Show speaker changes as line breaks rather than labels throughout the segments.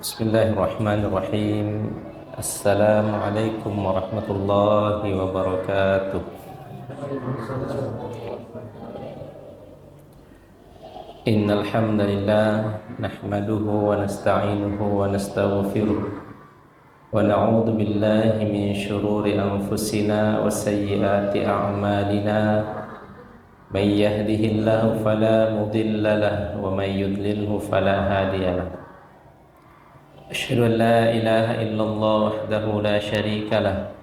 Bismillahirrahmanirrahim. Assalamualaikum warahmatullahi wabarakatuh. Innal hamdalillah nahmaduhu wa nasta'inuhu wa nastaghfiruh wa na'udzu billahi min shururi anfusina wa sayyiati a'malina. May yahdihillahu fala mudilla lahu wa may yudlilhu fala hadiya lahu. أشهد أن لا إله إلا الله وحده لا شريك له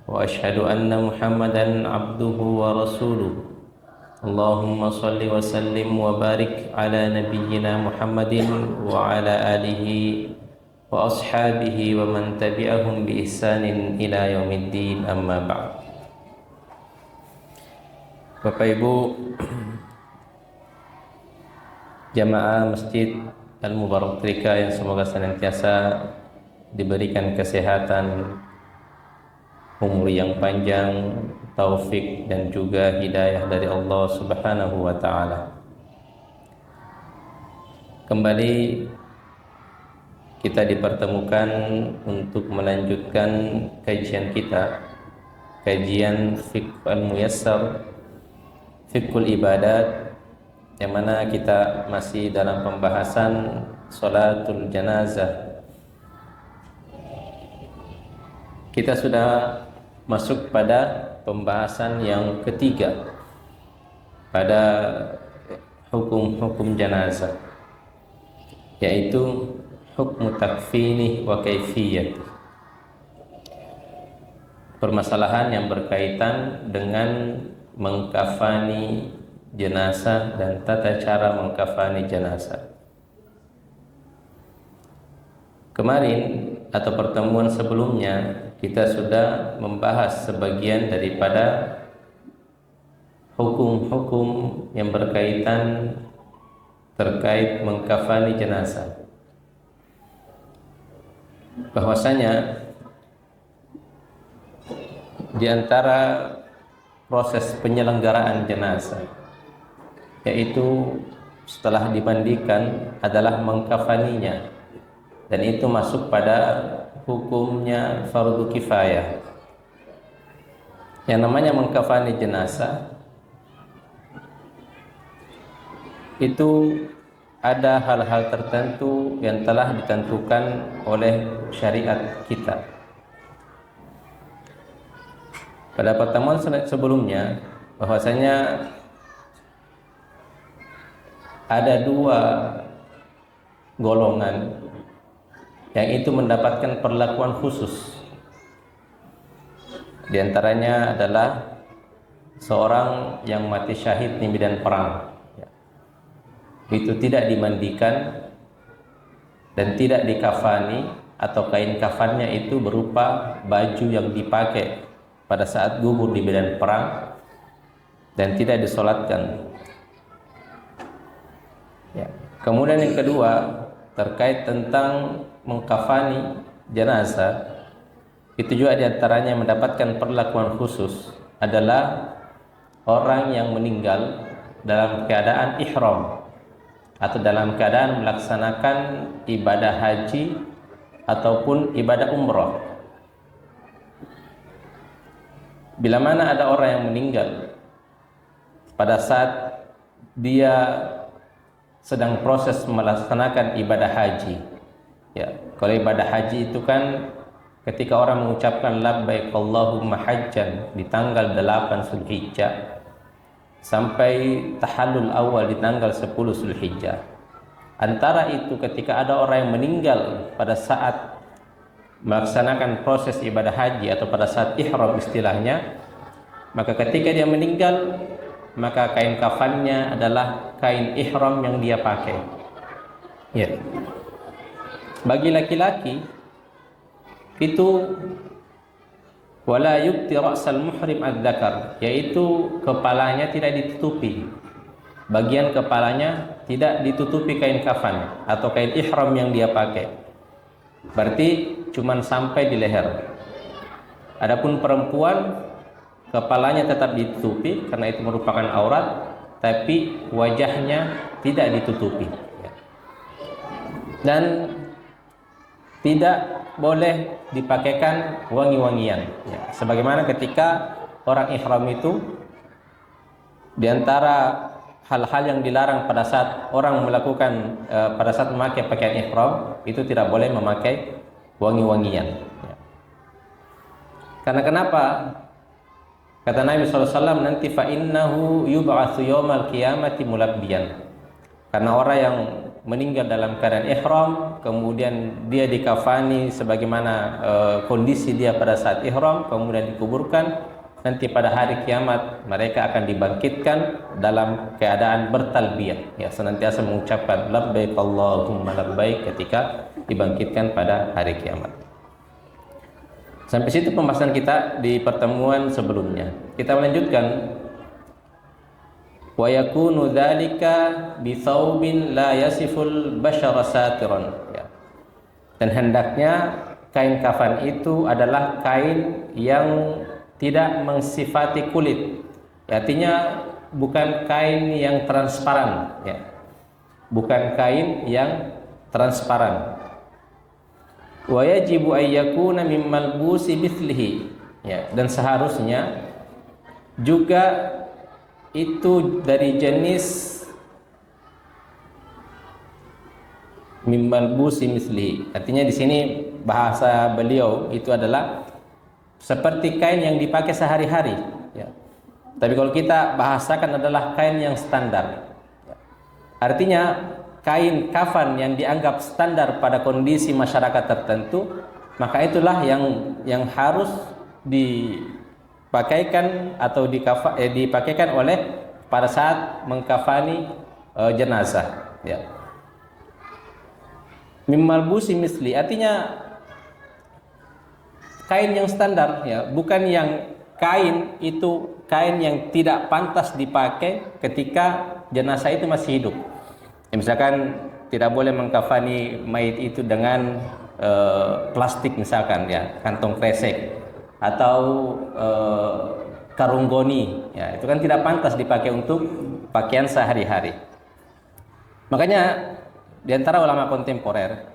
وأشهد أن محمدا عبده ورسوله اللهم صل وسلم وبارك على نبينا محمد وعلى آله وأصحابه ومن تبعهم بإحسان إلى يوم الدين أما بعد. Bapak Ibu jamaah Masjid Al-Mubarak Trika yang semoga senantiasa diberikan kesehatan, umur yang panjang, taufik dan juga hidayah dari Allah Subhanahu wa taala. Kembali kita dipertemukan untuk melanjutkan kajian kita, kajian Fiqh Al-Muyassar, Fiqhul Ibadat, yang mana kita masih dalam pembahasan sholatul janazah. Kita sudah masuk pada pembahasan yang ketiga pada hukum-hukum janazah, yaitu hukmu takfini wa kaifiyat. Permasalahan yang berkaitan dengan mengkafani jenazah dan tata cara mengkafani jenazah. Kemarin atau pertemuan sebelumnya kita sudah membahas sebagian daripada hukum-hukum yang berkaitan terkait mengkafani jenazah. Bahwasanya di antara proses penyelenggaraan jenazah, yaitu setelah dimandikan adalah mengkafaninya, dan itu masuk pada hukumnya fardu kifayah. Yang namanya mengkafani jenazah itu ada hal-hal tertentu yang telah ditentukan oleh syariat kita. Pada pertemuan sebelumnya bahwasanya ada dua golongan yang itu mendapatkan perlakuan khusus. Di antaranya adalah seorang yang mati syahid di medan perang, itu tidak dimandikan dan tidak dikafani, atau kain kafannya itu berupa baju yang dipakai pada saat gugur di medan perang dan tidak disolatkan. Kemudian yang kedua terkait tentang mengkafani jenazah, itu juga diantaranya yang mendapatkan perlakuan khusus adalah orang yang meninggal dalam keadaan ihram atau dalam keadaan melaksanakan ibadah haji ataupun ibadah umrah. Bila mana ada orang yang meninggal pada saat dia sedang proses melaksanakan ibadah haji, ya, kalau ibadah haji itu kan ketika orang mengucapkan labbaik Allahumma hajjan di tanggal 8 Zulhijjah sampai tahallul awal di tanggal 10 Zulhijjah. Antara itu ketika ada orang yang meninggal pada saat melaksanakan proses ibadah haji atau pada saat ihram istilahnya, maka ketika dia meninggal, maka kain kafannya adalah kain ihram yang dia pakai. Ya. Bagi laki-laki itu wala yubti ra'sal muhrim adzakar, yaitu kepalanya tidak ditutupi. Bagian kepalanya tidak ditutupi kain kafan atau kain ihram yang dia pakai. Berarti cuman sampai di leher. Adapun perempuan, kepalanya tetap ditutupi karena itu merupakan aurat, tapi wajahnya tidak ditutupi. Dan tidak boleh dipakaikan wangi-wangian. Ya, sebagaimana ketika orang ihram itu, di antara hal-hal yang dilarang pada saat orang melakukan pada saat memakai pakaian ihram itu tidak boleh memakai wangi-wangian. Ya. Karena kenapa? Kata Nabi SAW, nanti fa innahu yub'atsu yaumal qiyamati mulabbiyan. Karena orang yang meninggal dalam keadaan ihram, kemudian dia dikafani sebagaimana kondisi dia pada saat ihram, kemudian dikuburkan, nanti pada hari kiamat mereka akan dibangkitkan dalam keadaan bertalbiyah, ya, senantiasa mengucapkan labbaik Allahumma labbaik ketika dibangkitkan pada hari kiamat. Sampai situ pembahasan kita di pertemuan sebelumnya. Kita melanjutkan. Wa yakunu dzalika bi thawbin la yasiful bashara satiran. Ya. Dan hendaknya kain kafan itu adalah kain yang tidak mensifati kulit. Ya, artinya bukan kain yang transparan, ya. Bukan kain yang transparan. Wa yajibu ay yakuna mimmal busi mithlihi, ya, dan seharusnya juga itu dari jenis mimmal busi mithlihi. Artinya di sini bahasa beliau itu adalah seperti kain yang dipakai sehari-hari, ya. Tapi kalau kita bahasakan adalah kain yang standar, ya. Artinya kain kafan yang dianggap standar pada kondisi masyarakat tertentu, maka itulah yang harus dipakaikan atau dipakaikan oleh pada saat mengkafani jenazah, ya. Mimmal busi misli artinya kain yang standar, ya, bukan yang kain yang tidak pantas dipakai ketika jenazah itu masih hidup. Ya, misalkan tidak boleh mengkafani mayit itu dengan plastik misalkan, ya, kantong kresek atau karung goni, ya, itu kan tidak pantas dipakai untuk pakaian sehari-hari. Makanya di antara ulama kontemporer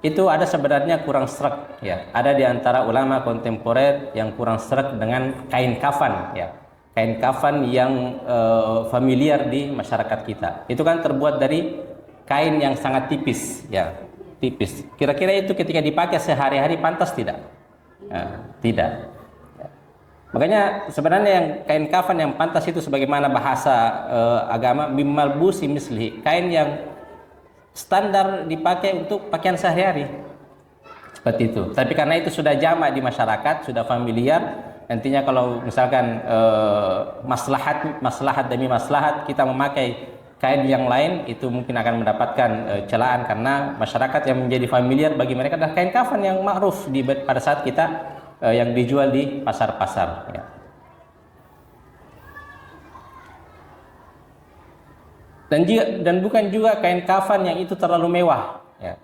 itu ada sebenarnya kurang sreg, ya. Ada di antara ulama kontemporer yang kurang sreg dengan kain kafan, ya. Kain kafan yang familiar di masyarakat kita. Itu kan terbuat dari kain yang sangat tipis, ya, tipis. Kira-kira itu ketika dipakai sehari-hari pantas tidak? Tidak. Ya. Makanya sebenarnya yang kain kafan yang pantas itu sebagaimana bahasa agama mimmal busi mislihi, kain yang standar dipakai untuk pakaian sehari-hari. Seperti itu. Tapi karena itu sudah jamak di masyarakat, sudah familiar, nantinya kalau misalkan maslahat demi maslahat kita memakai kain yang lain, itu mungkin akan mendapatkan celaan karena masyarakat yang menjadi familiar bagi mereka adalah kain kafan yang ma'ruf pada saat kita yang dijual di pasar-pasar, ya. Dan bukan juga kain kafan yang itu terlalu mewah, ya.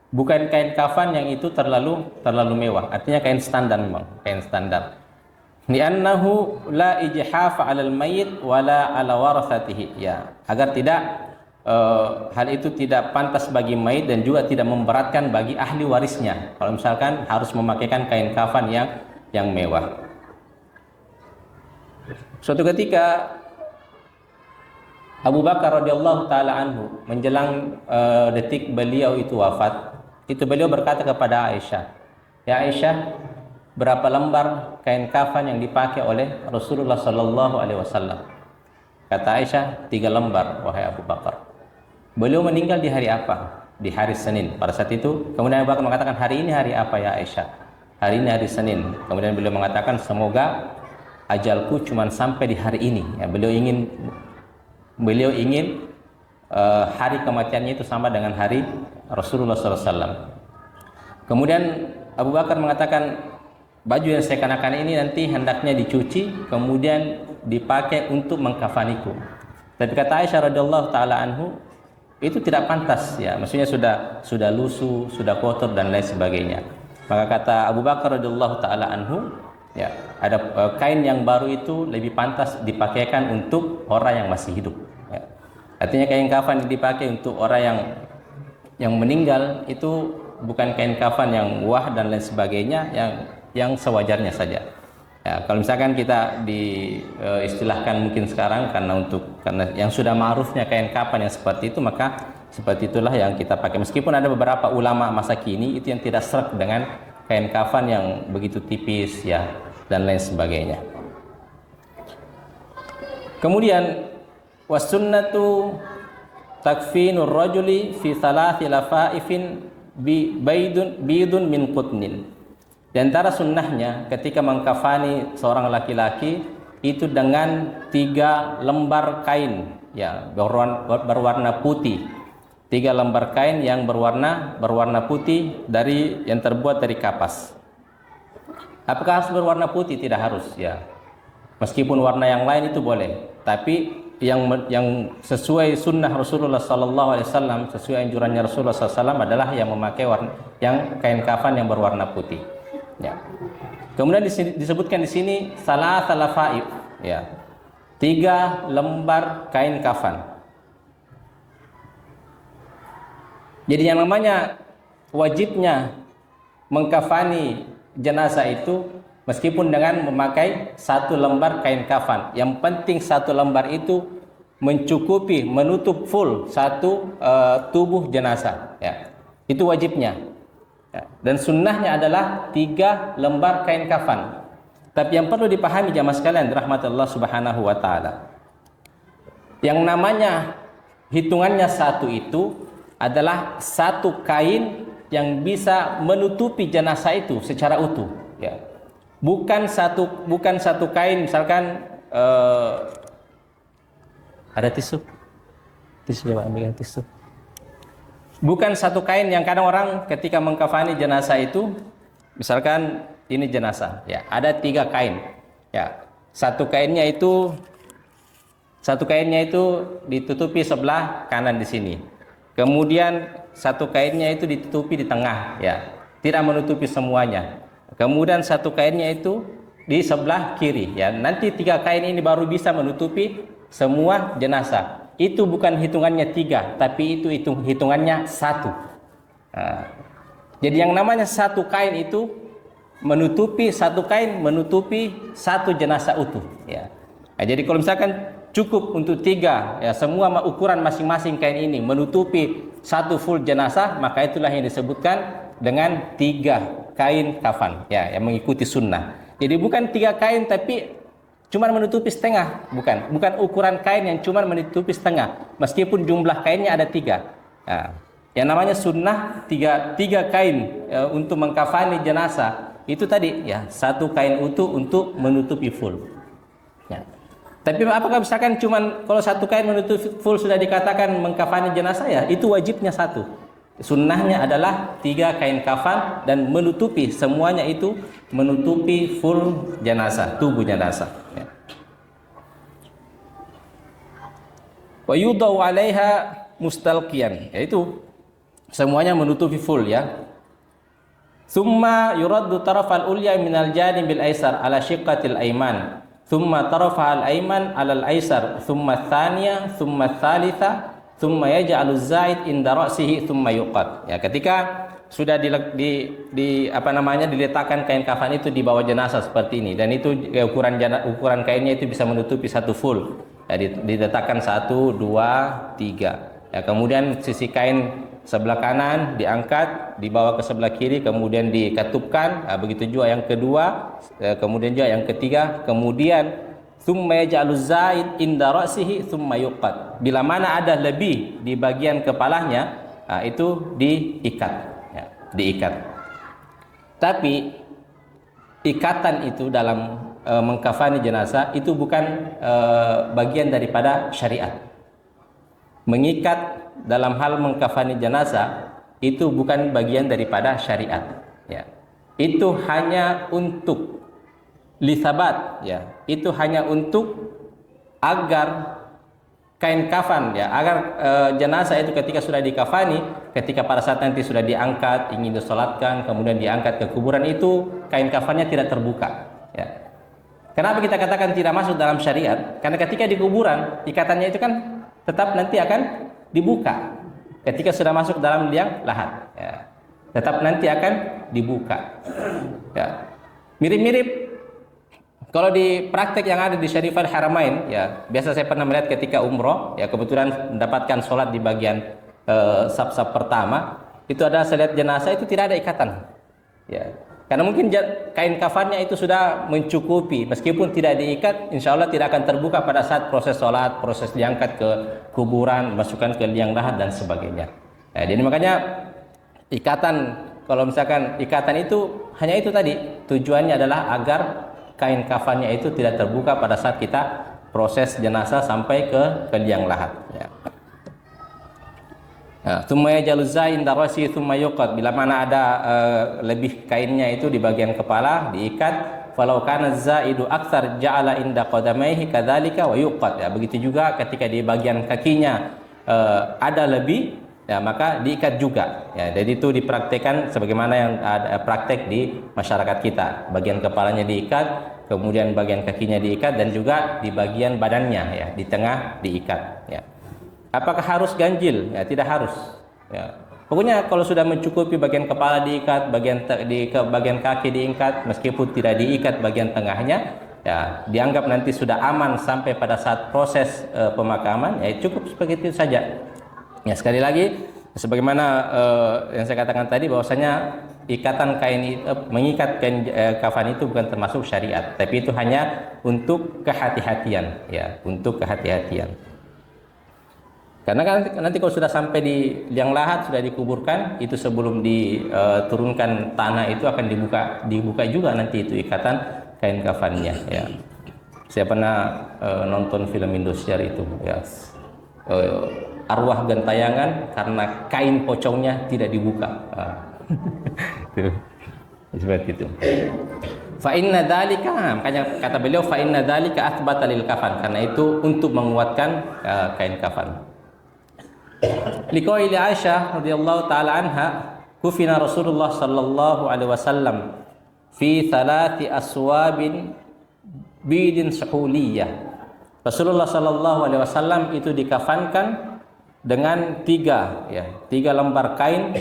Bukan kain kafan yang itu terlalu mewah. Artinya kain standar memang, kain standar. Li'annahu la ijhafa 'alal mayyit wala 'ala warathatihi, ya. Agar tidak hal itu tidak pantas bagi mayit dan juga tidak memberatkan bagi ahli warisnya. Kalau misalkan harus memakaikan kain kafan yang mewah. Suatu ketika Abu Bakar radhiyallahu taala anhu menjelang detik beliau itu wafat, itu beliau berkata kepada Aisyah, "Ya Aisyah, berapa lembar kain kafan yang dipakai oleh Rasulullah sallallahu alaihi wasallam?" Kata Aisyah, 3 lembar, wahai Abu Bakar. Beliau meninggal di hari apa? Di hari Senin. Pada saat itu, kemudian Abu Bakar mengatakan, "Hari ini hari apa ya Aisyah?" "Hari ini hari Senin." Kemudian beliau mengatakan, "Semoga ajalku cuma sampai di hari ini." Ya, beliau ingin hari kematiannya itu sama dengan hari Rasulullah SAW. Kemudian Abu Bakar mengatakan, baju yang saya kenakan ini nanti hendaknya dicuci, kemudian dipakai untuk mengkafaniku. Tapi kata Aisyah radhiyallahu taala anhu, itu tidak pantas, ya. Maksudnya sudah lusuh, sudah kotor dan lain sebagainya. Maka kata Abu Bakar radhiyallahu taala anhu, ya, ada kain yang baru itu lebih pantas dipakaikan untuk orang yang masih hidup, ya. Artinya kain kafan dipakai untuk orang yang meninggal itu bukan kain kafan yang wah dan lain sebagainya, yang sewajarnya saja. Ya, kalau misalkan kita diistilahkan mungkin sekarang karena yang sudah ma'rufnya kain kafan yang seperti itu, maka seperti itulah yang kita pakai. Meskipun ada beberapa ulama masa kini itu yang tidak sreg dengan kain kafan yang begitu tipis ya dan lain sebagainya. Kemudian wasunnatu takfinur rajuli fi thalathi lafaifin bidun min qutnin. Di antara sunnahnya ketika mengkafani seorang laki-laki itu dengan 3 lembar kain ya berwarna putih. 3 lembar kain yang berwarna putih yang terbuat dari kapas. Apakah harus berwarna putih? Tidak harus ya. Meskipun warna yang lain itu boleh, tapi yang sesuai sunnah Rasulullah sallallahu alaihi wasallam, sesuai anjurannya Rasulullah sallallahu alaihi wasallam adalah yang memakai kain kafan yang berwarna putih. Ya. Kemudian disebutkan di sini salah lafaif, ya. 3 lembar kain kafan. Jadi yang namanya wajibnya mengkafani jenazah itu meskipun dengan memakai 1 lembar kain kafan. Yang penting 1 lembar itu mencukupi, menutup full tubuh jenazah. Ya. Itu wajibnya. Dan sunnahnya adalah 3 lembar kain kafan. Tapi yang perlu dipahami jamaah sekalian rahmatullah subhanahu wa ta'ala, yang namanya hitungannya 1 itu adalah 1 kain yang bisa menutupi jenazah itu secara utuh ya. Bukan satu kain misalkan ada tisu coba ambil tisu. Bukan 1 kain yang kadang orang ketika mengkafani jenazah itu, misalkan ini jenazah, ya ada 3 kain, ya satu kainnya itu ditutupi sebelah kanan di sini, kemudian 1 kainnya itu ditutupi di tengah, ya tidak menutupi semuanya, kemudian 1 kainnya itu di sebelah kiri, ya nanti 3 kain ini baru bisa menutupi semua jenazah. Itu bukan hitungannya 3, tapi itu hitungannya 1. Jadi yang namanya 1 kain itu menutupi 1 kain menutupi 1 jenazah utuh. Ya. Nah, jadi kalau misalkan cukup untuk 3, ya semua ukuran masing-masing kain ini menutupi 1 full jenazah, maka itulah yang disebutkan dengan 3 kain kafan. Ya, yang mengikuti sunnah. Jadi bukan 3 kain tapi cuma menutupi setengah, bukan ukuran kain yang cuma menutupi setengah, meskipun jumlah kainnya ada 3. Nah, yang namanya sunnah 3 kain untuk mengkafani jenazah itu tadi ya 1 kain utuh untuk menutupi full. Ya. Tapi apakah misalkan cuma kalau 1 kain menutupi full sudah dikatakan mengkafani jenazah ya? Itu wajibnya 1. Sunnahnya adalah 3 kain kafan dan menutupi semuanya itu menutupi full jenazah, tubuh jenazah. Ya. Wa yudau 'alaiha mustalqiyan, yaitu semuanya menutupi full ya. Thumma yuraddu tarafal ulya minal janibil aisar ala shiqqatil aiman, thumma tarafal aiman ala al aisar, thumma tsaniya, thumma tsalitsa, thumma yaj'alu zaid inda ra'sihi thumma yuqad. Ya, ketika sudah diletakkan kain kafan itu di bawah jenazah seperti ini, dan itu ukuran kainnya itu bisa menutupi 1 full. Ya, diletakkan 1, 2, 3. Ya, kemudian sisi kain sebelah kanan diangkat, dibawa ke sebelah kiri, kemudian dikatupkan. Nah, begitu juga yang kedua, kemudian juga yang ketiga, kemudian thumma yaj'alu zaid inda ra'sihi thumma yuqad. Bila mana ada lebih di bagian kepalanya, itu diikat, ya, diikat. Tapi ikatan itu dalam mengkafani jenazah itu bukan bagian daripada syariat. Mengikat dalam hal mengkafani jenazah itu bukan bagian daripada syariat. Ya. Itu hanya untuk lisabat, ya. Itu hanya untuk agar kain kafan, ya, agar jenazah itu ketika sudah dikafani, ketika pada saat nanti sudah diangkat, ingin disolatkan, kemudian diangkat ke kuburan, itu kain kafannya tidak terbuka. Ya. Kenapa kita katakan tidak masuk dalam syariat? Karena ketika di kuburan ikatannya itu kan tetap nanti akan dibuka ketika sudah masuk dalam liang lahat. Ya. tetap nanti akan dibuka. Ya. Mirip-mirip kalau di praktek yang ada di Syarifah Haramain, ya biasa saya pernah melihat ketika umroh, ya kebetulan mendapatkan sholat di bagian saf-saf pertama, itu ada saya lihat jenazah itu tidak ada ikatan, ya karena mungkin kain kafannya itu sudah mencukupi, meskipun tidak diikat, insya Allah tidak akan terbuka pada saat proses sholat, proses diangkat ke kuburan, masukkan ke liang lahat dan sebagainya. Ya, jadi makanya ikatan, kalau misalkan ikatan itu hanya itu tadi, tujuannya adalah agar kain kafannya itu tidak terbuka pada saat kita proses jenazah sampai ke liang lahat. Ya. Thumma yajalu zain darasi thumma yuqad, bila mana ada lebih kainnya itu di bagian kepala diikat, falau kana zaidu aktsar ja'ala inda qadamaihi kadzalika wa yuqad. Ya, begitu juga ketika di bagian kakinya ada lebih, ya maka diikat juga. Ya, jadi itu dipraktekkan sebagaimana yang ada praktek di masyarakat kita. Bagian kepalanya diikat, kemudian bagian kakinya diikat, dan juga di bagian badannya, ya di tengah diikat. Ya. Apakah harus ganjil? Ya, tidak harus. Ya. Pokoknya kalau sudah mencukupi bagian kepala diikat, bagian kaki diikat, meskipun tidak diikat bagian tengahnya, ya dianggap nanti sudah aman sampai pada saat proses pemakaman. Ya cukup seperti itu saja. Ya sekali lagi, sebagaimana yang saya katakan tadi, bahwasanya ikatan kain, mengikat kain kafan itu bukan termasuk syariat, tapi itu hanya untuk kehati-hatian, ya untuk kehati-hatian. Karena kan nanti kalau sudah sampai di liang lahat, sudah dikuburkan, itu sebelum diturunkan tanah itu akan dibuka juga nanti itu ikatan kain kafannya. Ya. Saya pernah nonton film Indosiar itu, ya arwah gentayangan karena kain pocongnya tidak dibuka. Seperti itu. Fa inna dzalika, makanya kata beliau fa inna dzalika athbata lil kafan, karena itu untuk menguatkan kain kafan. Liqauli Aisyah radhiyallahu taala anha, kufina Rasulullah sallallahu alaihi wasallam fi thalathi aswabin bidin suhuliyah. Rasulullah sallallahu alaihi wasallam itu dikafankan dengan tiga lembar kain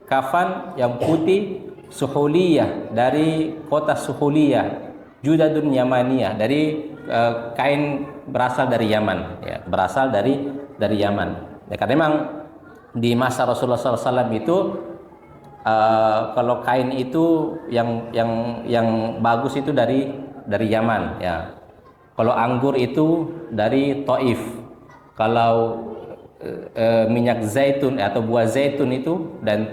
kafan yang putih suhuliyah, dari kota Suhuliyah, Judadun Yamaniyah, dari kain berasal dari Yaman, ya, berasal dari Yaman. Ya, karena memang di masa Rasulullah SAW itu kalau kain itu yang bagus itu dari Yaman, ya. Kalau anggur itu dari Taif. Kalau minyak zaitun atau buah zaitun itu dan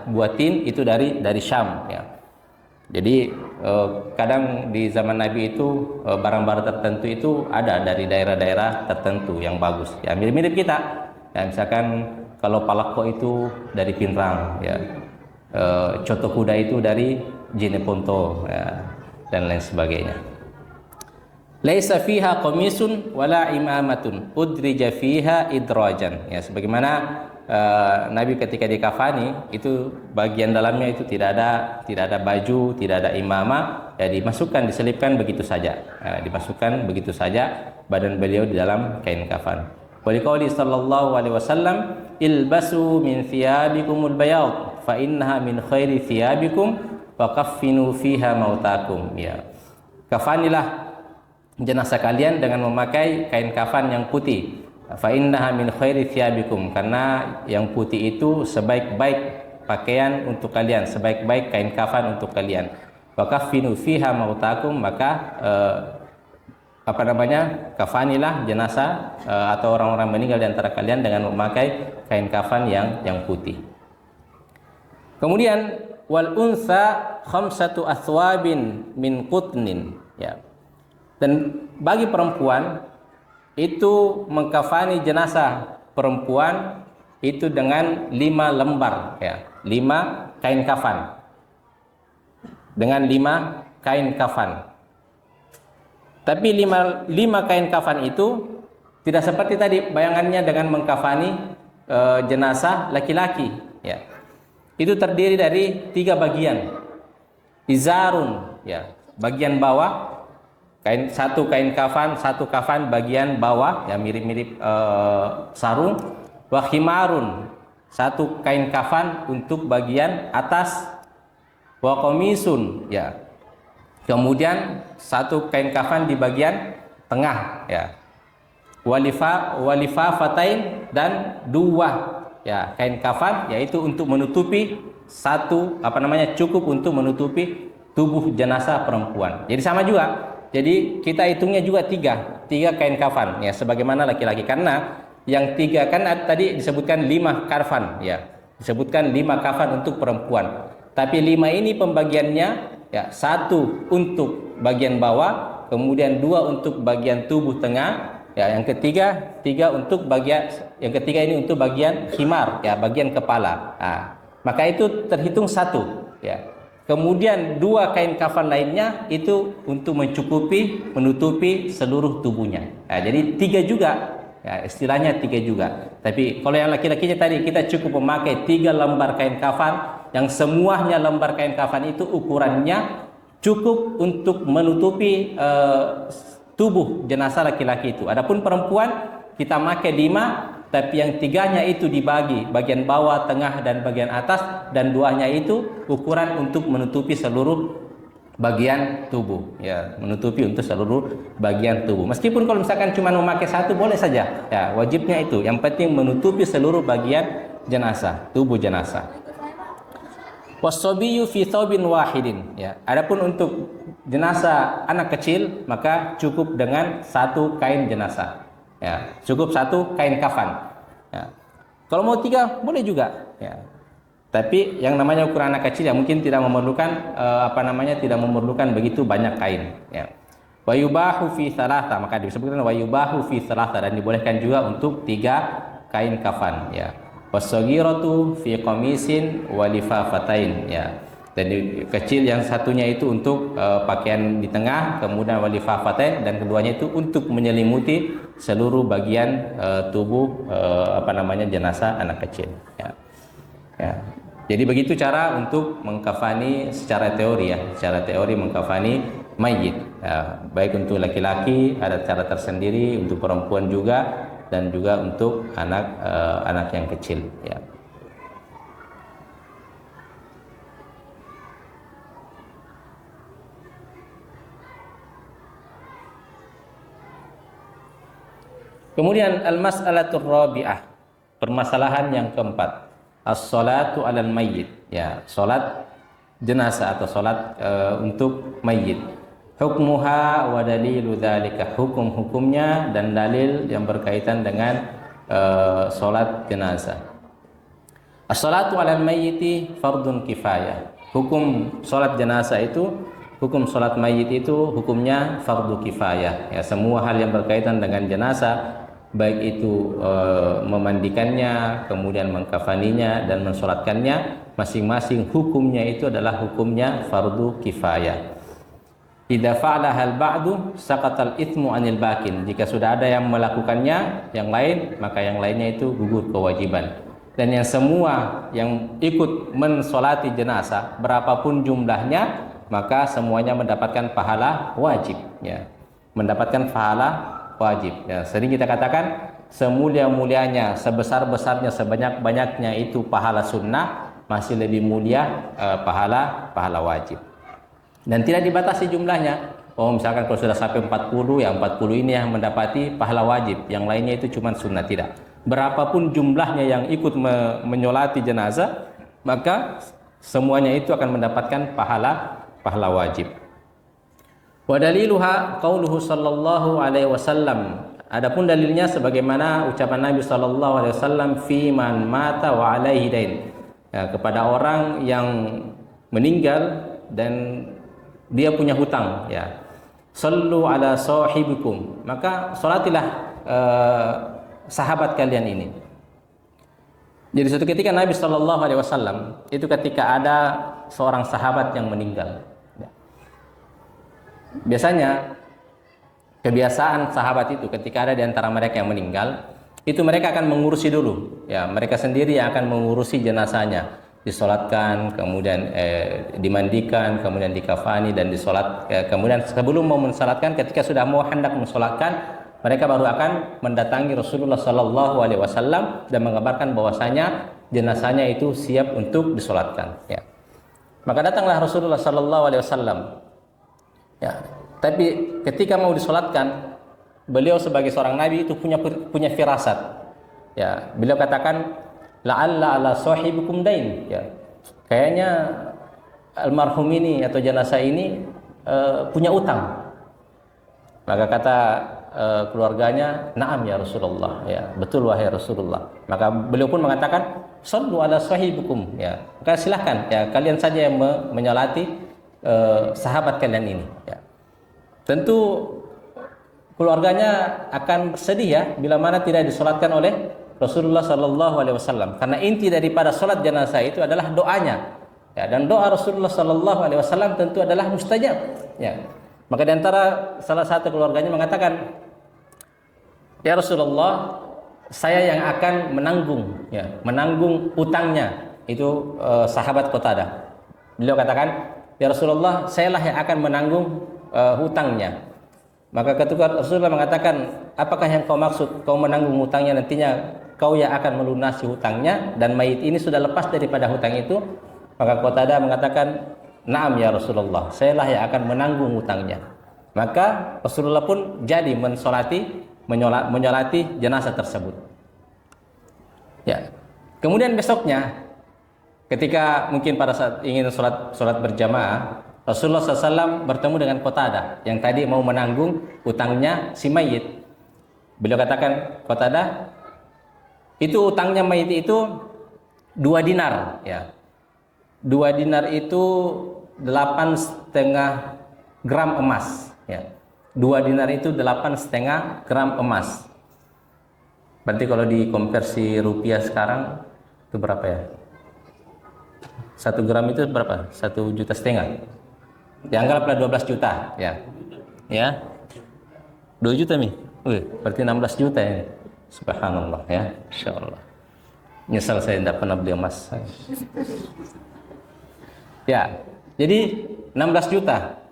buah tin itu dari Syam, ya. Jadi kadang di zaman Nabi itu barang-barang tertentu itu ada dari daerah-daerah tertentu yang bagus, ya mirip-mirip kita. Ya, misalkan kalau palako itu dari Pinrang, ya coto kuda itu dari Jeneponto, ya, dan lain sebagainya. Laisa fiha qamisun wala imamatun udrija fiha idrajan, ya sebagaimana Nabi ketika dikafani itu bagian dalamnya itu tidak ada baju, tidak ada imamah, ya diselipkan begitu saja, dimasukkan begitu saja badan beliau di dalam kain kafan. Waliqauli sallallahu alaihi wasallam, ilbasu min thiyabikumul bayad fa innaha min khairi thiyabikum wa kaffinu fiha mautakum. Ya, kafanilah jenazah kalian dengan memakai kain kafan yang putih. Fa innaha min khairi thiyabikum, karena yang putih itu sebaik-baik pakaian untuk kalian, sebaik-baik kain kafan untuk kalian. Wa kaffinu fiha mautakum, maka kafanilah jenazah atau orang-orang meninggal di antara kalian dengan memakai kain kafan yang putih. Kemudian wal unsa khamsatu athwabin min qutnin, ya. Dan bagi perempuan itu mengkafani jenazah perempuan itu dengan 5 lembar, ya, 5 kain kafan, dengan 5 kain kafan. Tapi 5 kain kafan itu tidak seperti tadi bayangannya dengan mengkafani jenazah laki-laki, ya. Itu terdiri dari 3 bagian. Izarun, ya, bagian bawah, satu kafan bagian bawah, ya mirip-mirip sarung. Wa khimarun, satu kain kafan untuk bagian atas, wa qamisun, ya. Kemudian satu kain kafan di bagian tengah, ya. Walifafatain, dan dua, ya, kain kafan, yaitu untuk menutupi satu, cukup untuk menutupi tubuh jenazah perempuan. Jadi sama juga. Jadi kita hitungnya juga tiga kain kafan, ya, sebagaimana laki-laki. Karena yang tiga kan tadi disebutkan 5 kafan, ya, disebutkan 5 kafan untuk perempuan. Tapi 5 ini pembagiannya, ya, 1 untuk bagian bawah, kemudian 2 untuk bagian tubuh tengah, ya, yang ketiga 3 untuk bagian, yang ketiga ini untuk bagian khimar, ya, bagian kepala. Nah, maka itu terhitung 1, ya. Kemudian 2 kain kafan lainnya itu untuk menutupi seluruh tubuhnya. Nah, jadi 3 juga, ya, istilahnya 3 juga. Tapi kalau yang laki-lakinya tadi kita cukup memakai 3 lembar kain kafan, yang semuanya lembar kain kafan itu ukurannya cukup untuk menutupi tubuh jenazah laki-laki itu. Adapun perempuan kita pakai 5, tapi yang 3-nya itu dibagi, bagian bawah, tengah, dan bagian atas, dan 2-nya itu ukuran untuk menutupi seluruh bagian tubuh, ya, menutupi untuk seluruh bagian tubuh. Meskipun kalau misalkan cuma memakai 1 boleh saja, ya, wajibnya itu, yang penting menutupi seluruh bagian jenazah, tubuh jenazah. Wasobiyyu fi thawbin wahidin, ya. Adapun untuk jenazah anak kecil maka cukup dengan 1 kain jenazah, ya, cukup 1 kain kafan, ya. Kalau mau 3 boleh juga, ya. Tapi yang namanya ukuran anak kecil ya mungkin tidak memerlukan tidak memerlukan begitu banyak kain, ya. Wa yubahu fi thalatha, maka disebutkan wa yubahu fi thalatha, dan dibolehkan juga untuk 3 kain kafan, ya. Wasagiratu fi qamisin wa lifafatain, ya. Dan kecil yang satunya itu untuk pakaian di tengah, kemudian walifafatain, dan keduanya itu untuk menyelimuti seluruh bagian tubuh jenazah anak kecil, ya. Ya. Jadi begitu cara untuk mengkafani secara teori, ya, secara teori mengkafani mayit, ya. Baik untuk laki-laki ada cara tersendiri, untuk perempuan juga, dan juga untuk anak yang kecil, ya. Kemudian al-mas'alatur rabi'ah, permasalahan yang keempat, as-salatu 'alal mayyit, ya, salat jenazah atau salat untuk mayit. Hukmuha wa dalilu dzalika, hukum-hukumnya dan dalil yang berkaitan dengan salat jenazah. As-salatu 'alal mayyiti fardun kifayah. Hukum salat jenazah itu, hukum salat mayit itu hukumnya fardu kifayah, ya. Semua hal yang berkaitan dengan jenazah, baik itu memandikannya, kemudian mengkafaninya dan mensolatkannya, masing-masing hukumnya itu adalah hukumnya fardu kifayah. Idza fa'ala hal ba'du saqatal itsmu 'anil bakin. Jika sudah ada yang melakukannya, yang lain, maka yang lainnya itu gugur kewajiban. Dan yang semua yang ikut mensolati jenazah, berapapun jumlahnya, maka semuanya mendapatkan pahala wajib, ya. Mendapatkan pahala wajib, ya. Sering kita katakan semulia-mulianya, sebesar-besarnya, sebanyak-banyaknya itu pahala sunnah, masih lebih mulia pahala wajib. Dan tidak dibatasi jumlahnya. Oh, misalkan kalau sudah sampai 40, ya 40 ini yang mendapati pahala wajib, yang lainnya itu cuma sunnah, tidak. Berapapun jumlahnya yang ikut menyolati jenazah, maka semuanya itu akan mendapatkan pahala wajib. Wa daliluha qauluhu sallallahu alaihi wasallam. Adapun dalilnya sebagaimana ucapan Nabi sallallahu alaihi wasallam, fi man mata wa alaihi dain, ya, kepada orang yang meninggal dan dia punya hutang, ya. Sallu ala sahibikum, maka salatilah sahabat kalian ini. Jadi suatu ketika Nabi sallallahu alaihi wasallam itu ketika ada seorang sahabat yang meninggal, ya. Biasanya kebiasaan sahabat itu ketika ada di antara mereka yang meninggal, itu mereka akan mengurusi dulu, ya, mereka sendiri yang akan mengurusi jenazahnya, disolatkan, kemudian dimandikan, kemudian dikafani dan disolat, kemudian sebelum mau mensolatkan, ketika sudah mau hendak mensolatkan, mereka baru akan mendatangi Rasulullah Sallallahu Alaihi Wasallam dan mengabarkan bahwasanya jenazahnya itu siap untuk disolatkan. Ya. Maka datanglah Rasulullah Sallallahu Alaihi Wasallam. Ya. Tapi ketika mau disolatkan, beliau sebagai seorang nabi itu punya firasat. Ya, beliau katakan la'alla ala sahibikum dain. Ya. Kayaknya almarhum ini atau jenazah ini punya utang. Maka kata keluarganya, "Na'am ya Rasulullah." Ya, betul wahai Rasulullah. Maka beliau pun mengatakan, "Shallu ala sahibikum." Ya, maka silahkan ya kalian saja yang menyolati sahabat kalian ini. Ya. Tentu keluarganya akan bersedih ya bila mana tidak disolatkan oleh Rasulullah Sallallahu Alaihi Wasallam. Karena inti daripada solat jenazah itu adalah doanya. Ya, dan doa Rasulullah Sallallahu Alaihi Wasallam tentu adalah mustajab. Ya. Maka diantara salah satu keluarganya mengatakan, "Ya Rasulullah, saya yang akan menanggung utangnya itu sahabat Qatadah." Beliau katakan, "Ya Rasulullah, sayalah yang akan menanggung hutangnya." Maka ketika Rasulullah mengatakan, "Apakah yang kau maksud? Kau menanggung hutangnya, nantinya kau yang akan melunasi hutangnya dan mayit ini sudah lepas daripada hutang itu?" Maka Qatadah mengatakan, "Na'am ya Rasulullah, sayalah yang akan menanggung hutangnya." Maka Rasulullah pun jadi menyolati jenazah tersebut. Ya. Kemudian besoknya, ketika mungkin pada saat ingin sholat berjamaah, Rasulullah SAW bertemu dengan Qatadah yang tadi mau menanggung hutangnya si mayit. Beliau katakan, "Qatadah, itu utangnya mayit itu 2 dinar, ya. 2 dinar itu 8,5 gram emas, ya. 2 dinar itu 8,5 gram emas. Berarti kalau dikonversi rupiah sekarang itu berapa ya? 1 gram itu berapa? 1,5 juta. Ya, anggaplah 12 juta, ya. Ya. 2 juta nih. Berarti 16 juta ya. Subhanallah, ya. Insyaallah. Nyesal saya tidak pernah beli emas. Ya, jadi 16 juta.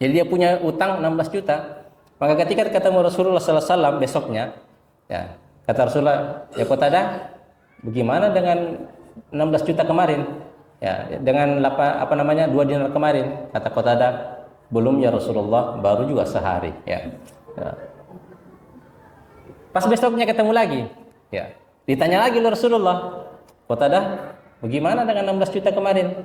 Jadi dia punya utang 16 juta. Maka ketika ketemu Rasulullah SAW besoknya, ya, kata Rasulullah, "Ya Qatadah, bagaimana dengan 16 juta kemarin? Ya, dengan 2 dinar kemarin?" Kata Qatadah, "Belum ya Rasulullah, baru juga sehari." Ya. Ya. Pas besoknya ketemu lagi, ya, ditanya lagi oleh Rasulullah, "Qatadah, bagaimana dengan 16 juta kemarin?"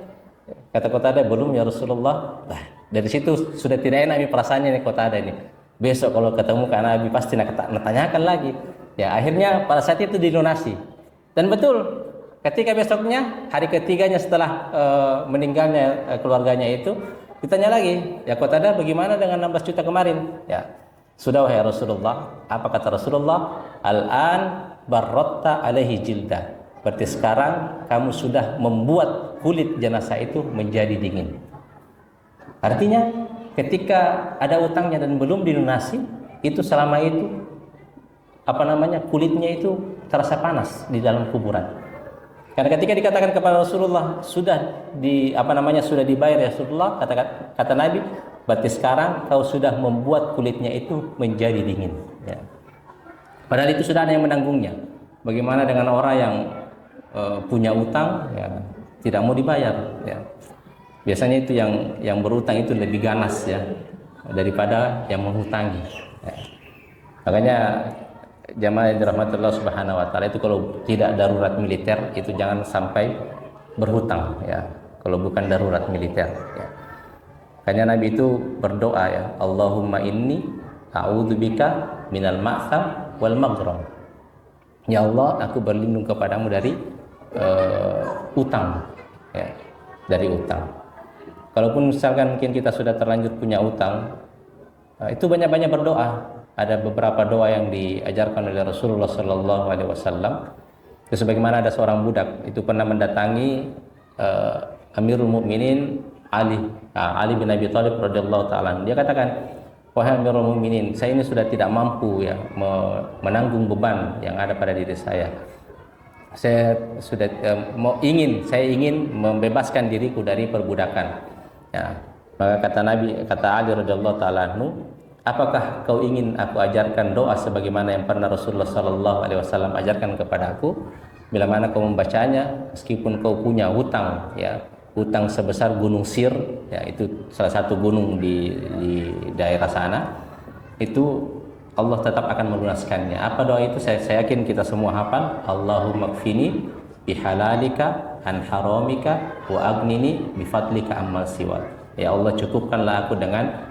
Kata Qatadah, "Belum ya Rasulullah." Nah, dari situ sudah tidak enak nih perasaannya nih Qatadah ini. Besok kalau ketemu kan Nabi pasti nak tanyakan lagi. Ya, akhirnya pada saat itu dilunasi. Dan betul, ketika besoknya hari ketiganya setelah meninggalnya keluarganya itu, ditanya lagi, "Ya Qatadah, bagaimana dengan 16 juta kemarin?" Ya, "Sudah wahai Rasulullah." Apa kata Rasulullah? "Al-an barrotta alaihi jildah." Berarti sekarang kamu sudah membuat kulit jenazah itu menjadi dingin. Artinya ketika ada utangnya dan belum dilunasi, itu selama itu kulitnya itu terasa panas di dalam kuburan. Karena ketika dikatakan kepada Rasulullah sudah dibayar ya Rasulullah, kata Nabi, berarti sekarang kau sudah membuat kulitnya itu menjadi dingin. Ya. Padahal itu sudah ada yang menanggungnya. Bagaimana dengan orang yang punya utang, ya, tidak mau dibayar, ya. Biasanya itu yang berutang itu lebih ganas ya daripada yang menghutangi, ya. Makanya jamaah yang dirahmati Allah Subhanahu wa taala itu kalau tidak darurat militer itu jangan sampai berhutang, ya, kalau bukan darurat militer, ya. Makanya Nabi itu berdoa, ya, "Allahumma inni a'udzubika minal ma'tham wal maghram." Ya Allah, aku berlindung kepadamu dari utang, ya, dari utang. Kalaupun misalkan mungkin kita sudah terlanjur punya utang, itu banyak-banyak berdoa. Ada beberapa doa yang diajarkan oleh Rasulullah Sallallahu Alaihi Wasallam. Itu sebagaimana ada seorang budak itu pernah mendatangi Amirul Mukminin Ali bin Abi Thalib radhiyallahu taala. Dia katakan, "Wahai Amirul Mukminin, saya ini sudah tidak mampu ya menanggung beban yang ada pada diri saya. Saya sudah saya ingin membebaskan diriku dari perbudakan." Ya, maka kata Ali radhiyallahu taala anhu, apakah kau ingin aku ajarkan doa sebagaimana yang pernah Rasulullah sallallahu alaihi wasallam ajarkan kepada aku? Bila mana kau membacanya, meskipun kau punya hutang, ya, hutang sebesar gunung Sir, ya, itu salah satu gunung di daerah sana, itu Allah tetap akan melunaskannya. Apa doa itu? Saya yakin kita semua hafal. Allahumma kfini bihalalika an haramika wa agnini bifadlika ammal siwa. Ya Allah, cukupkanlah aku dengan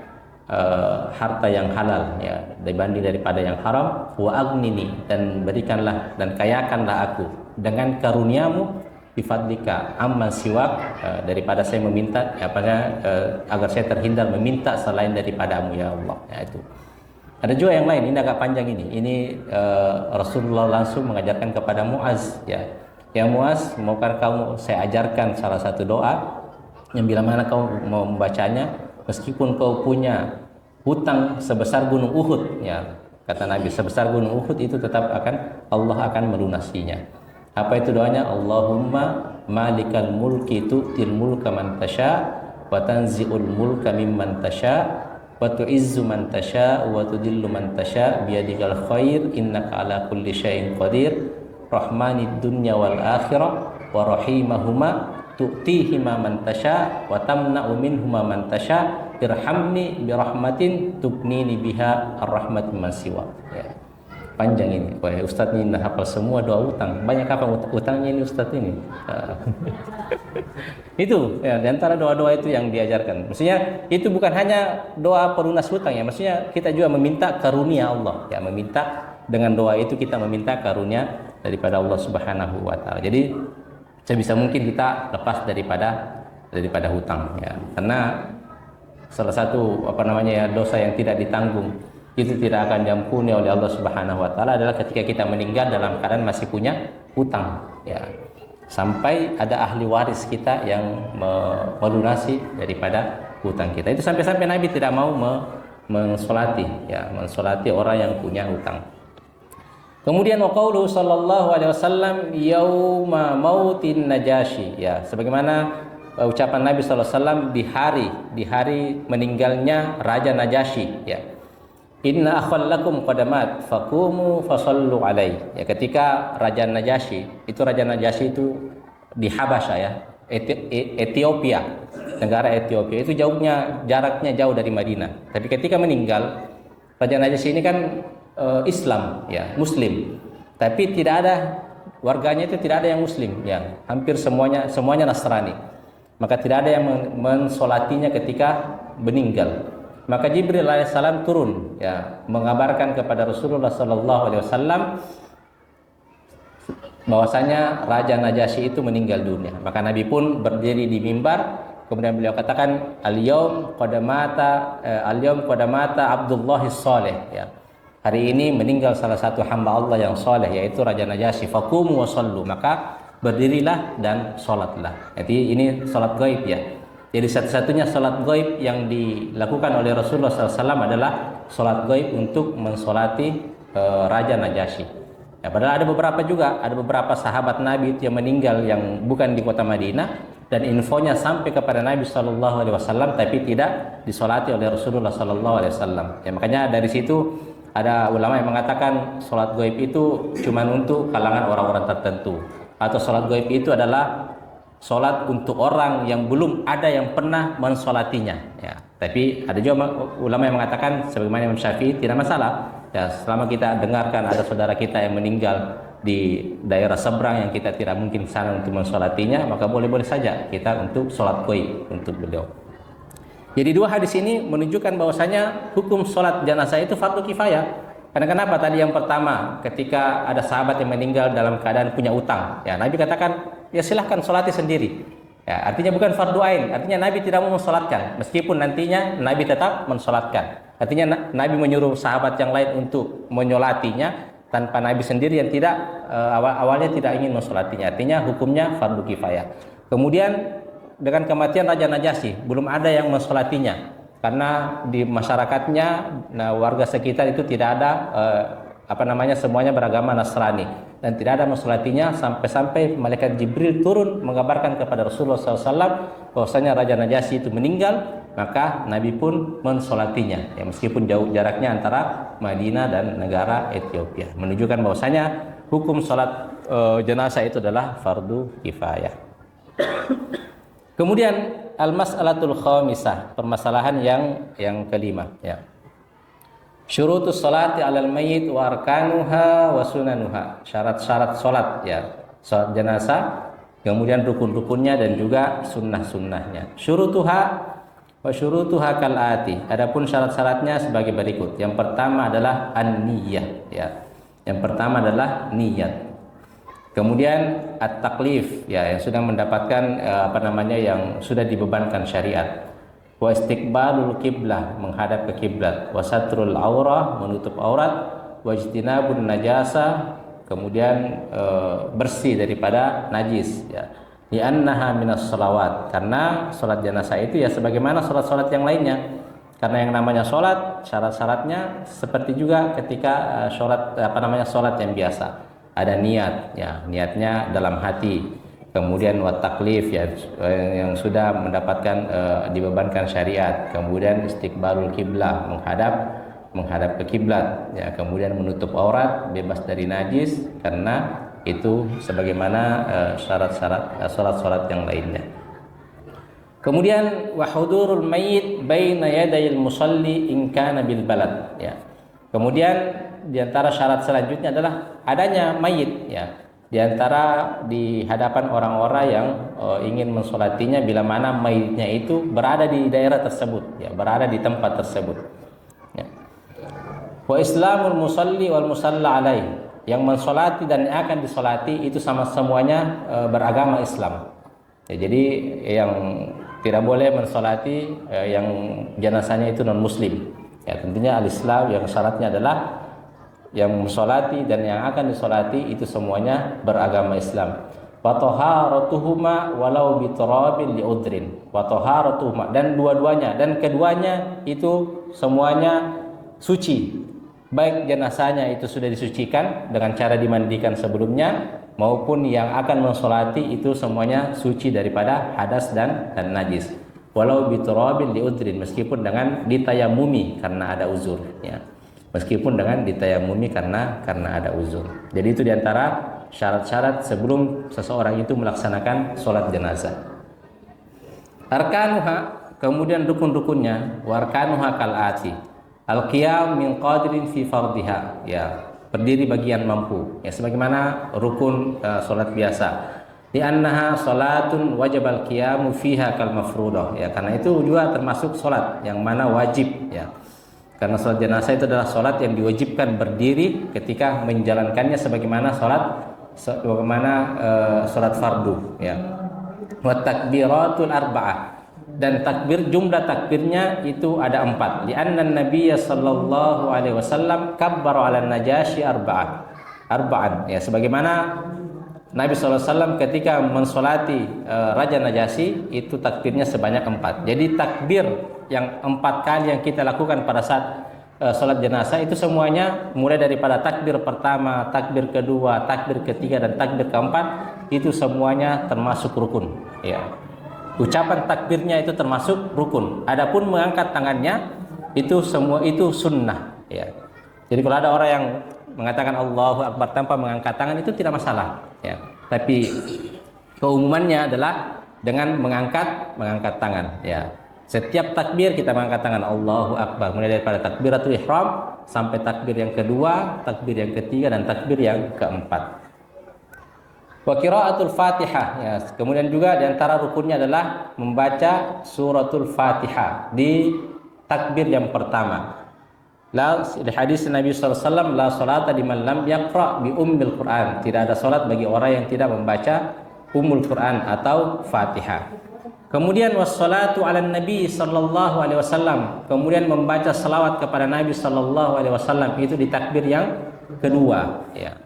harta yang halal, ya, dibanding daripada yang haram, wa agnini, dan berikanlah dan kayakanlah aku dengan karuniamu, bifadlika amman siwak, daripada saya meminta agar saya terhindar meminta selain daripadamu ya Allah. Ya, itu. Ada juga yang lain, ini agak panjang ini Rasulullah langsung mengajarkan kepada Muaz, ya. Ya Muaz, maukah kamu saya ajarkan salah satu doa yang bila mana kau mau membacanya, meskipun kau punya hutang sebesar gunung Uhud, ya, kata Nabi, sebesar gunung Uhud itu tetap Allah akan melunasinya. Apa itu doanya? Allahumma malikal mulki tu'til mulka man tasha wa tanzi'ul mulka mimman tasha wa tu'izzu man tasha wa tudillu man tasha biyadikal khair innaka ala kulli syai'in qadir rahmanid dunya wal akhirah wa rahimahuma tu'tihima man tasha wa tamna'u minhuma man tasha irhamni birahmatin tubnini biha ar-rahmat man siwa. Ya. Panjang ini. Wah, Ustadz ini dah hafal semua doa utang. Banyak apa utangnya ini Ustadz ini? Itu ya, di antara doa-doa itu yang diajarkan. Maksudnya itu bukan hanya doa pelunas hutang, ya. Maksudnya kita juga meminta karunia Allah. Ya, meminta dengan doa itu kita meminta karunia daripada Allah Subhanahu wa taala. Jadi sebisa mungkin kita lepas daripada hutang, ya. Karena salah satu dosa yang tidak ditanggung itu tidak akan diampuni oleh Allah Subhanahu wa taala adalah ketika kita meninggal dalam keadaan masih punya hutang, ya. Sampai ada ahli waris kita yang melunasi daripada hutang kita. Itu sampai-sampai Nabi tidak mau mensolati orang yang punya hutang. Kemudian waqauluhu sallallahu alaihi wasallam yauma mautin najasyi, ya, sebagaimana ucapan Nabi sallallahu alaihi wasallam di hari meninggalnya Raja Najasyi, ya. Inna akhallakum qadamat faqumu fasallu alaihi. Ya, ketika Raja Najasyi itu di Habasya, ya, Ethiopia, negara Ethiopia itu jaraknya jauh dari Madinah. Tapi ketika meninggal Raja Najasyi ini kan Islam, ya, Muslim. Tapi tidak ada warganya itu tidak ada yang Muslim, ya. Hampir semuanya Nasrani. Maka tidak ada yang mensolatinya ketika meninggal. Maka Jibril alaihissalam turun, ya, mengabarkan kepada Rasulullah sallallahu alaihi wasallam bahwasanya Raja Najasyi itu meninggal dunia. Maka Nabi pun berdiri di mimbar, kemudian beliau katakan al-yaum qadamata Abdullahis Saleh, ya. Hari ini meninggal salah satu hamba Allah yang soleh, yaitu Raja Najasyi. Faqumu wa sallu, maka berdirilah dan sholatlah. Jadi ini sholat gaib, ya. Jadi satu-satunya sholat gaib yang dilakukan oleh Rasulullah SAW adalah sholat gaib untuk mensolati Raja Najasyi. Ya, padahal ada beberapa sahabat Nabi yang meninggal yang bukan di kota Madinah dan infonya sampai kepada Nabi SAW, tapi tidak disolati oleh Rasulullah SAW. Ya, makanya dari situ ada ulama yang mengatakan sholat gaib itu cuma untuk kalangan orang-orang tertentu, atau sholat gaib itu adalah sholat untuk orang yang belum ada yang pernah mensolatinya, ya. Tapi ada juga ulama yang mengatakan sebagaimana Imam Syafi'i tidak masalah, ya, selama kita dengarkan ada saudara kita yang meninggal di daerah seberang yang kita tidak mungkin ke sana untuk mensolatinya, maka boleh-boleh saja kita untuk sholat gaib untuk beliau. Jadi dua hadis ini menunjukkan bahwasanya hukum sholat jenazah itu fardu kifayah. Karena kenapa? Tadi yang pertama, ketika ada sahabat yang meninggal dalam keadaan punya utang, ya, Nabi katakan, ya silahkan sholati sendiri. Ya, artinya bukan fardu ain, artinya Nabi tidak mau mensolatkan, meskipun nantinya Nabi tetap mensolatkan. Artinya Nabi menyuruh sahabat yang lain untuk menyolatinya tanpa Nabi sendiri yang tidak awalnya tidak ingin mensolatinya. Artinya hukumnya fardu kifayah. Kemudian dengan kematian Raja Najasyi, belum ada yang mensolatinya. Karena di masyarakatnya, warga sekitar itu tidak ada semuanya beragama Nasrani dan tidak ada mensolatinya sampai malaikat Jibril turun mengabarkan kepada Rasulullah SAW bahwasanya Raja Najasyi itu meninggal. maka Nabi pun mensolatinya, ya, meskipun jauh jaraknya antara Madinah dan negara Ethiopia, menunjukkan bahwasanya hukum sholat jenazah itu adalah fardu kifayah. Kemudian al-mas'alatul khamisah, permasalahan yang kelima, ya. Syurutus salati 'alal mayyit wa arkanuha wa sunanuha. Syarat-syarat salat, ya. Salat jenazah, kemudian rukun-rukunnya dan juga sunnah-sunnahnya. Syurutuha wa syurutuha kalati. Adapun syarat-syaratnya sebagai berikut. Yang pertama adalah an-niyah, ya. Yang pertama adalah niat. Kemudian at-taklif, ya, yang sudah mendapatkan yang sudah dibebankan syariat. Wa istiqbalul kiblah, menghadap ke kiblat. Wa satrul aurah, menutup aurat. Wa ijtinabun najasa, kemudian bersih daripada najis, ya. Li'annaha minas sholawat, karena sholat jenazah itu ya sebagaimana sholat-sholat yang lainnya. Karena yang namanya sholat, syarat-syaratnya seperti juga ketika sholat yang biasa. Ada niat, ya, niatnya dalam hati. Kemudian wat taklif, ya, yang sudah mendapatkan dibebankan syariat. Kemudian istiqbalul kiblah, menghadap ke kiblat, ya. Kemudian menutup aurat, bebas dari najis, karena itu sebagaimana syarat-syarat salat-salat yang lainnya. Kemudian wa hudurul mayyit baina yadayil musalli in kana bil balad, ya. Kemudian di antara syarat selanjutnya adalah adanya mayit, ya, di antara di hadapan orang-orang yang ingin mensolatinya bila mana mayitnya itu berada di daerah tersebut, ya, berada di tempat tersebut, ya. Wa islamul musalli wal musalla alaih, yang mensolati dan yang akan disolati itu sama semuanya beragama Islam, ya. Jadi yang tidak boleh mensolati yang jenazahnya itu non muslim, ya. Tentunya al-Islam yang syaratnya adalah yang mensolati dan yang akan disolati itu semuanya beragama Islam. Wa taharatuhuma walau biturabin liudrin. Wa taharatuhuma, dan dua-duanya dan keduanya itu semuanya suci. Baik jenazahnya itu sudah disucikan dengan cara dimandikan sebelumnya, maupun yang akan mensolati itu semuanya suci daripada hadas dan najis. Walau biturabin liudrin, meskipun dengan ditayamumi karena ada uzur, ya. Meskipun dengan ditayamumi karena ada uzur. Jadi itu diantara syarat-syarat sebelum seseorang itu melaksanakan sholat jenazah. Arkanuha, kemudian rukun-rukunnya. Warkanuha kalati. Al-qiyam min qadrin fi fardiha, ya, berdiri bagian mampu, ya, sebagaimana rukun sholat biasa. Li'annaha sholatun wajib al-qiyamu fiha kal mafrudah, ya, karena itu juga termasuk sholat yang mana wajib, ya. Karena sholat jenazah itu adalah sholat yang diwajibkan berdiri ketika menjalankannya sebagaimana sholat fardu, ya. Wa takbiratul arba'ah, dan takbir, jumlah takbirnya itu ada 4. Li'anna Nabiyya sallallahu alaihi wasallam kabbara 'ala najasyi arba'an, ya, sebagaimana Nabi SAW ketika mensolati Raja Najasyi itu takbirnya sebanyak 4. Jadi takbir yang 4 kali yang kita lakukan pada saat sholat jenazah itu semuanya mulai daripada takbir pertama, takbir kedua, takbir ketiga, dan takbir keempat itu semuanya termasuk rukun, ya. Ucapan takbirnya itu termasuk rukun. Adapun mengangkat tangannya itu semua itu sunnah, ya. Jadi kalau ada orang yang mengatakan Allahu Akbar tanpa mengangkat tangan itu tidak masalah, ya. Tapi keumumannya adalah dengan mengangkat tangan, ya. Setiap takbir kita mengangkat tangan Allahu Akbar, mulai daripada takbiratul ihram sampai takbir yang kedua, takbir yang ketiga, dan takbir yang keempat. Wa qiraatul Fatihah, ya. Kemudian juga di antara rukunnya adalah membaca suratul Fatihah di takbir yang pertama. Di hadis Nabi SAW, la salata liman lam yaqra bi ummil Quran, tidak ada salat bagi orang yang tidak membaca ummul Quran atau Fatihah. Kemudian wassalatu ala Nabi sallallahu alaihi wasallam, kemudian membaca salawat kepada Nabi sallallahu alaihi wasallam itu di takbir yang kedua, ya.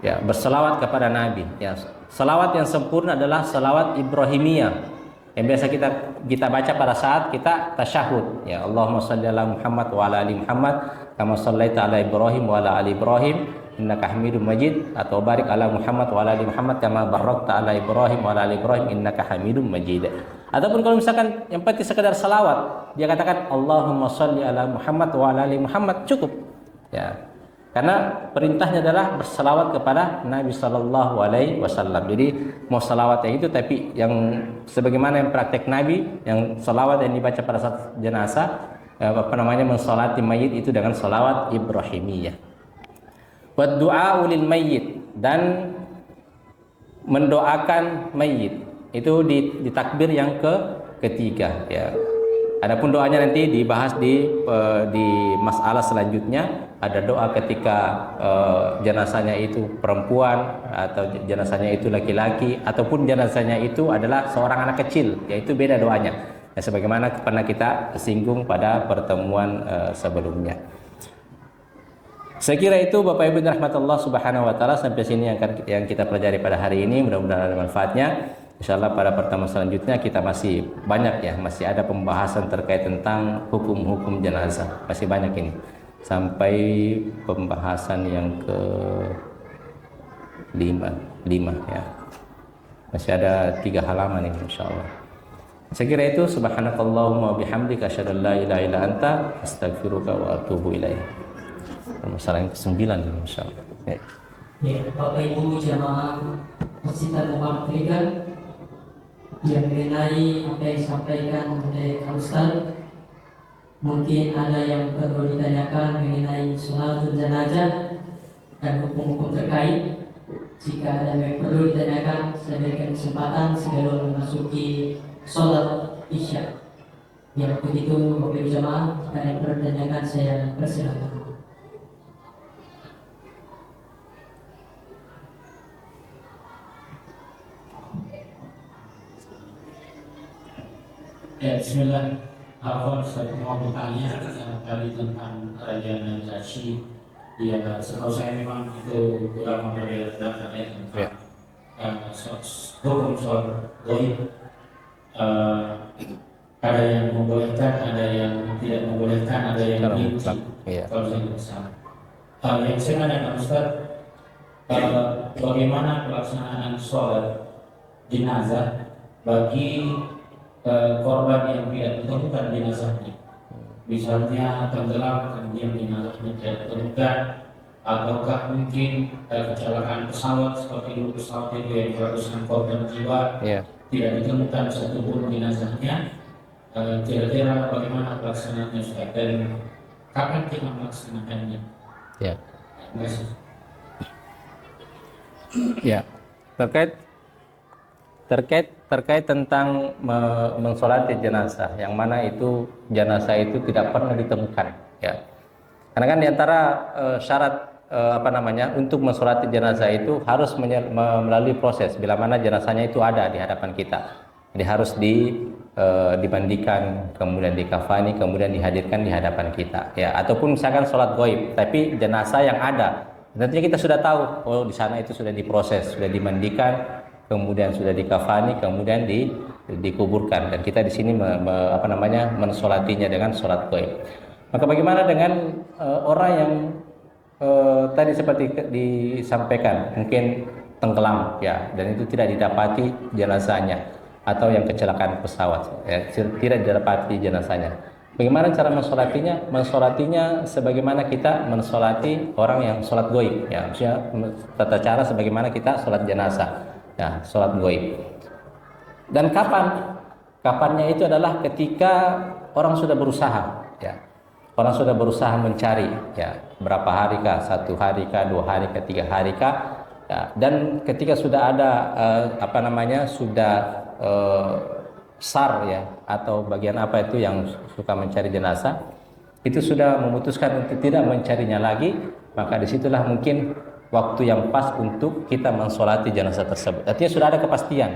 Ya, berselawat kepada Nabi, ya. Salawat yang sempurna adalah salawat Ibrahimiyah yang biasa kita baca pada saat kita tasyahud, ya. Allahumma shalli ala Muhammad wa ala ali Muhammad kama shallaita ala Ibrahim wa ala ali Ibrahim innaka Hamidum Majid, atau barik ala Muhammad wa ala ali Muhammad kama barakta ala Ibrahim wa ala ali Ibrahim innaka Hamidum Majid. Ataupun kalau misalkan yang penting sekedar salawat, dia katakan Allahumma sholli ala Muhammad wa ala ali Muhammad, cukup. Ya. Karena perintahnya adalah bersalawat kepada Nabi Sallallahu Alaihi Wasallam. Jadi mau salawat yang itu, tapi yang sebagaimana yang praktek Nabi, yang salawat yang dibaca pada saat jenazah, mensolati mayit itu dengan salawat Ibrahimiyah. Wa du'a lil mayyit, dan mendoakan mayit itu di takbir yang ketiga. Ya. Adapun doanya nanti dibahas di masalah selanjutnya. Ada doa ketika jenazahnya itu perempuan atau jenazahnya itu laki-laki, ataupun jenazahnya itu adalah seorang anak kecil, yaitu beda doanya. Ya, sebagaimana pernah kita singgung pada pertemuan sebelumnya. Saya kira itu Bapak Ibu rahmatullah subhanahu wa ta'ala. Sampai sini yang kita pelajari pada hari ini, mudah-mudahan ada manfaatnya. Insyaallah pada pertemuan selanjutnya kita masih banyak ya, masih ada pembahasan terkait tentang hukum-hukum jenazah. Masih banyak ini. Sampai pembahasan yang ke-5 ya. Masih ada 3 halaman ini insyaallah. Saya kira itu. Subhanakallahumma bihamdika asyhadu an la ilaha illa anta astaghfiruka wa atubu ilaik. Masalah yang ke-9 ini insyaallah. Ya.
Bapak Ibu jamaah Masjid Al-Muhammad yang mengenai apa yang disampaikan oleh Pak Ustaz, mungkin ada yang perlu ditanyakan mengenai sholatul janazah dan hukum-hukum terkait. Jika ada yang perlu ditanyakan, saya berikan kesempatan sebelum memasuki sholat isya. Yang begitu Bapak Ibu jamaah, jika ada yang perlu ditanyakan, saya persilakan.
Ya, bismillah. Saya mau bertanya tadi tentang kerajaan Najasyi. Ya, setahu saya memang itu kurang memperbedakan terkait tentang hukum soal goib. Ada yang membolehkan, ada yang tidak membolehkan, ada yang dibenci. Kalau saya tidak salah. Yang saya tanyakan Ustaz, bagaimana pelaksanaan sholat jenazah bagi korban yang tidak ditemukan jenazahnya, misalnya tenggelam kemudian jenazahnya tidak ditemukan, ataukah mungkin kecelakaan pesawat seperti dulu pesawat itu yang meratusan korban jiwa tidak ditemukan satupun jenazahnya. Kira-kira bagaimana pelaksanaannya Ustaz, dan kapan kita melaksanakannya?
Ya.
Terima kasih.
Ya, terkait tentang mensolati jenazah, yang mana itu jenazah itu tidak pernah ditemukan, ya. Karena kan diantara syarat untuk mensolati jenazah itu harus melalui proses bila mana jenazahnya itu ada di hadapan kita. Jadi harus dimandikan, kemudian dikafani, kemudian dihadirkan di hadapan kita, ya. Ataupun misalkan sholat gaib, tapi jenazah yang ada, nantinya kita sudah tahu, oh di sana itu sudah diproses, sudah dimandikan, kemudian sudah dikafani, kemudian dikuburkan, dan kita di sini mensolatinya dengan sholat gaib. Maka bagaimana dengan orang yang tadi seperti disampaikan, mungkin tenggelam, ya, dan itu tidak didapati jenazahnya, atau yang kecelakaan pesawat, ya, tidak didapati jenazahnya. Bagaimana cara mensolatinya? Mensolatinya sebagaimana kita mensolati orang yang sholat gaib, ya, maksudnya tata cara sebagaimana kita sholat jenazah. Ya, sholat gaib. Dan kapannya itu adalah ketika orang sudah berusaha, ya. Orang sudah berusaha mencari, ya, berapa hari kah, 1 hari kah, 2 hari kah, 3 hari kah, ya. Dan ketika sudah ada SAR, ya, atau bagian apa itu yang suka mencari jenazah, itu sudah memutuskan untuk tidak mencarinya lagi, maka disitulah mungkin waktu yang pas untuk kita mensolati jenazah tersebut. Artinya sudah ada kepastian,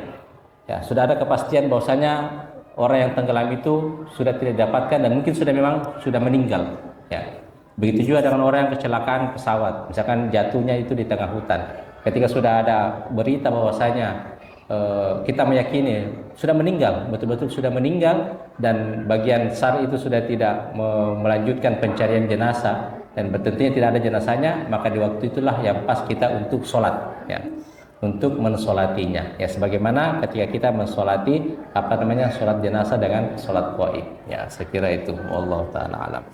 ya, sudah ada kepastian bahwasanya orang yang tenggelam itu sudah tidak didapatkan dan mungkin sudah meninggal, ya. Begitu juga dengan orang yang kecelakaan pesawat, misalkan jatuhnya itu di tengah hutan. Ketika sudah ada berita bahwasanya kita meyakini sudah meninggal, betul-betul sudah meninggal, dan bagian SAR itu sudah tidak melanjutkan pencarian jenazah dan tentunya tidak ada jenazahnya, maka di waktu itulah yang pas kita untuk sholat, ya. untuk mensolatinya, ya sebagaimana ketika kita mensolati sholat jenazah dengan sholat gaib. Ya, saya kira itu. Wallahu taala alam.